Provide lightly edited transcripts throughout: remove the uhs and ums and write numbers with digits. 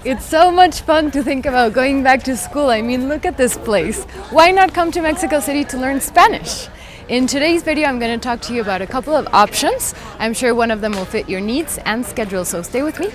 It's so much fun to think about going back to school. I mean, look at this place. Why not come to Mexico City to learn Spanish? In today's video, I'm going to talk to you about a couple of options. I'm sure one of them will fit your needs and schedule, so stay with me.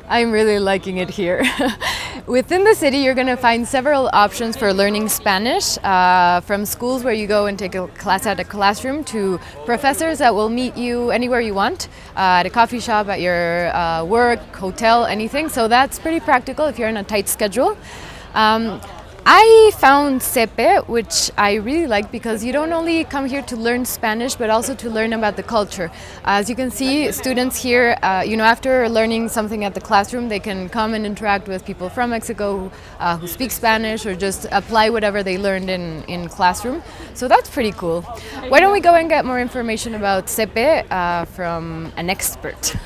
I'm really liking it here. Within the city, you're going to find several options for learning Spanish, from schools where you go and take a class at a classroom to professors that will meet you anywhere you want, at a coffee shop, at your work, hotel, anything. So that's pretty practical if you're on a tight schedule. I found CEPE, which I really like because you don't only come here to learn Spanish, but also to learn about the culture. As you can see, students here, after learning something at the classroom, they can come and interact with people from Mexico who speak Spanish or just apply whatever they learned in classroom. So that's pretty cool. Why don't we go and get more information about CEPE from an expert?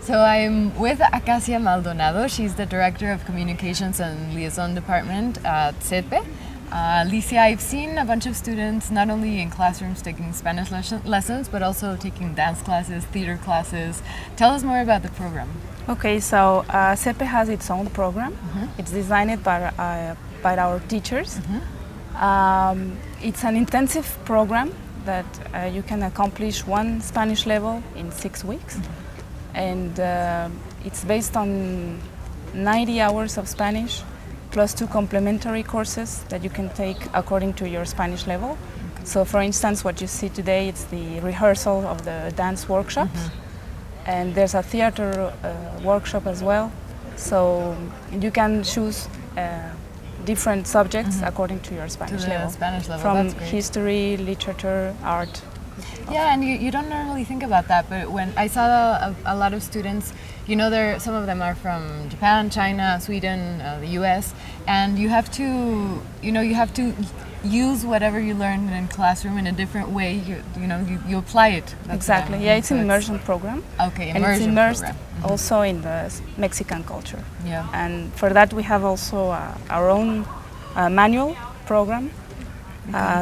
So I'm with Acacia Maldonado. She's the Director of Communications and Liaison Department at CEPE. Alicia, I've seen a bunch of students not only in classrooms taking Spanish lessons, but also taking dance classes, theater classes. Tell us more about the program. Okay, so CEPE has its own program. It's designed by our teachers. It's an intensive program that you can accomplish one Spanish level in 6 weeks. And it's based on 90 hours of Spanish plus 2 complementary courses that you can take according to your Spanish level. So for instance, what you see today, it's the rehearsal of the dance workshops. And there's a theater workshop as well. So you can choose different subjects according to your Spanish level. From history, literature, art. Yeah, and you don't normally think about that, but when I saw a lot of students, some of them are from Japan, China, Sweden, the US, and you have to use whatever you learned in classroom in a different way. You apply it. Exactly. Yeah, it's an immersion program. Okay, and it's immersed also in the Mexican culture. Yeah. And for that we have also our own manual program.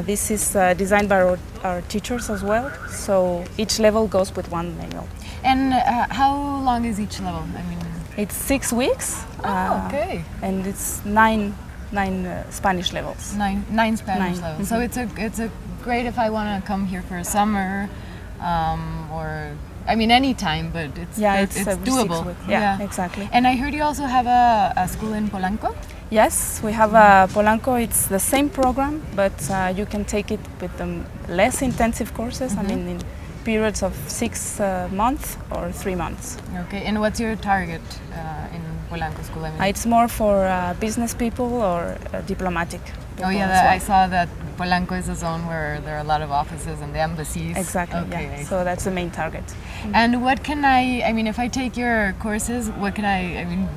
This is designed by our teachers as well, so each level goes with one manual. And how long is each level? I mean, it's 6 weeks. Okay. And it's nine Spanish levels. Nine Spanish levels. So it's a great if I want to come here for a summer, or any time, but it's doable. Yeah, exactly. And I heard you also have a school in Polanco. Yes, we have Polanco. It's the same program, but you can take it with less intensive courses. In periods of 6 months or 3 months. Okay, and what's your target in Polanco school? It's more for business people or diplomatic people. Oh yeah, I saw that Polanco is a zone where there are a lot of offices and the embassies. Exactly, okay, yeah. So that's the main target. And what can if I take your courses, what can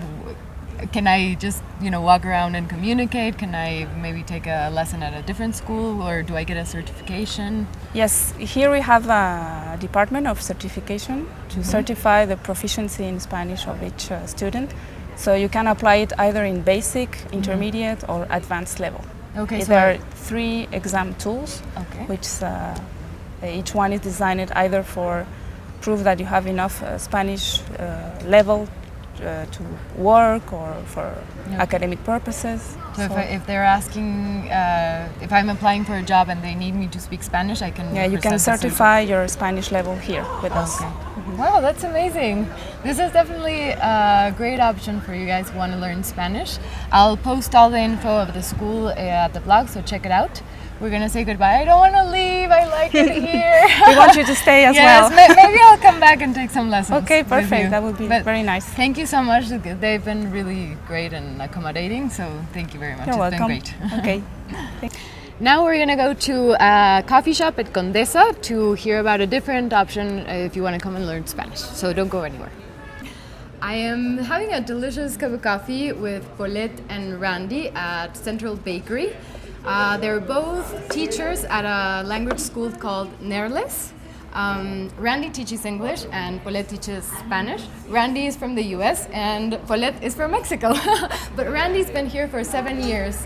can I just, walk around and communicate? Can I maybe take a lesson at a different school, or do I get a certification? Yes, here we have a department of certification to certify the proficiency in Spanish of each student. So you can apply it either in basic, intermediate, or advanced level. Okay, so there are 3 exam tools, which each one is designed either for proof that you have enough Spanish level to work or for academic purposes. So if they're asking, if I'm applying for a job and they need me to speak Spanish, I can... Yeah, you can certify your Spanish level here with us. Wow, that's amazing. This is definitely a great option for you guys who want to learn Spanish. I'll post all the info of the school at the blog, so check it out. We're going to say goodbye. I don't want to leave. I like it here. We want you to stay as well. Yes, maybe I'll come back and take some lessons. Okay, perfect. That would be very nice. Thank you so much. They've been really great and accommodating, so thank you very much. You're welcome. Been great. Okay. Now we're going to go to a coffee shop at Condesa to hear about a different option if you want to come and learn Spanish. So don't go anywhere. I am having a delicious cup of coffee with Paulette and Randy at Central Bakery. They're both teachers at a language school called Nerles. Randy teaches English and Paulette teaches Spanish. Randy is from the US and Paulette is from Mexico. But Randy's been here for 7 years.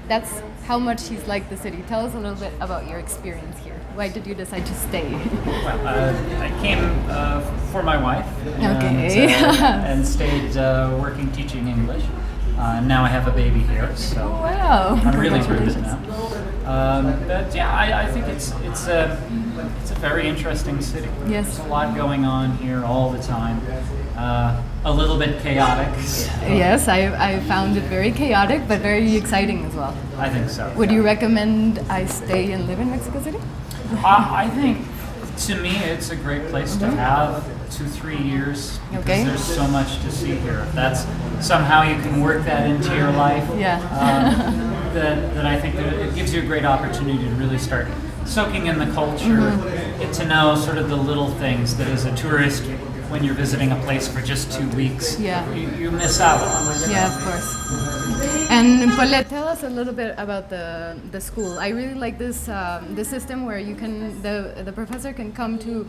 That's how much he's liked the city. Tell us a little bit about your experience here. Why did you decide to stay? Well, I came for my wife Okay. and stayed working teaching English. Now I have a baby here, so Wow. I'm really rooted now. But yeah, I think it's a very interesting city. Yes. There's a lot going on here all the time. A little bit chaotic. Yes, I found it very chaotic, but very exciting as well. I think so. Would you recommend I stay and live in Mexico City? I think, to me, it's a great place to have 2-3 years because Okay. there's so much to see here. If that's somehow you can work that into your life, Yeah. that I think that it gives you a great opportunity to really start soaking in the culture, get to know sort of the little things that as a tourist, when you're visiting a place for just 2 weeks, Yeah. you miss out on. Yeah, of course. And Paulette, tell us a little bit about the school. I really like this system where you can the professor can come to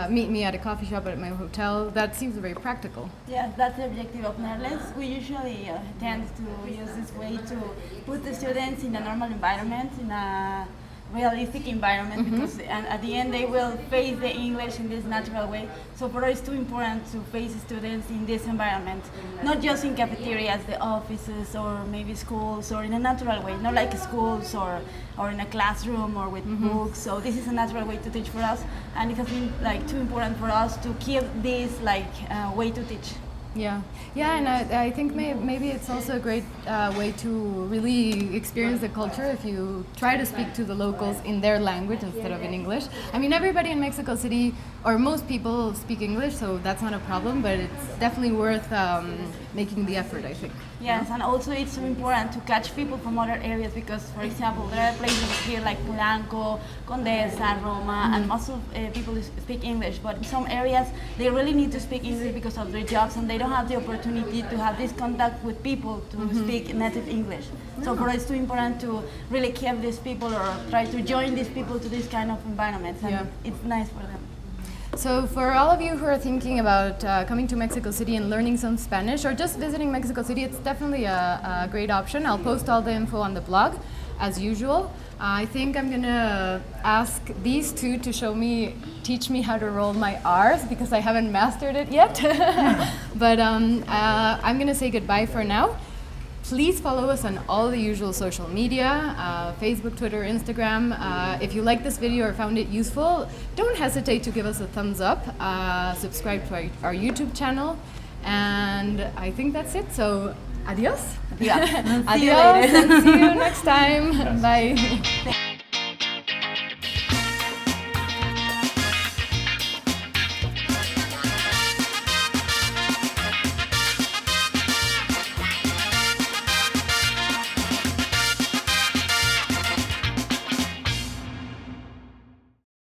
meet me at a coffee shop at my hotel. That seems very practical. Yes, that's the objective of Netherlands. We usually tend to use this way to put the students in a normal environment, in a realistic environment, because at the end they will face the English in this natural way. So for us it's too important to face students in this environment, not just in cafeterias, the offices, or maybe schools, or in a natural way, not like schools or in a classroom or with books. So this is a natural way to teach for us, and it has been like too important for us to keep this like way to teach. Yeah, yeah, and I think maybe it's also a great way to really experience the culture if you try to speak to the locals in their language instead of in English. I mean, everybody in Mexico City, or most people speak English, so that's not a problem, but it's definitely worth making the effort, I think. Yes, and also it's so important to catch people from other areas because, for example, there are places here like Polanco, Condesa, Roma, and most of people speak English, but in some areas they really need to speak English because of their jobs and they don't have the opportunity to have this contact with people to speak native English. So for us it's too important to really keep these people or try to join these people to this kind of environments, and it's nice for them. So for all of you who are thinking about coming to Mexico City and learning some Spanish or just visiting Mexico City, it's definitely a great option. I'll post all the info on the blog as usual. I think I'm gonna ask these two to teach me how to roll my R's because I haven't mastered it yet. But I'm gonna say goodbye for now. Please follow us on all the usual social media, Facebook, Twitter, Instagram. If you like this video or found it useful, don't hesitate to give us a thumbs up, subscribe to our YouTube channel, and I think that's it. So, adios. Yeah. Adios, and see you next time. Bye.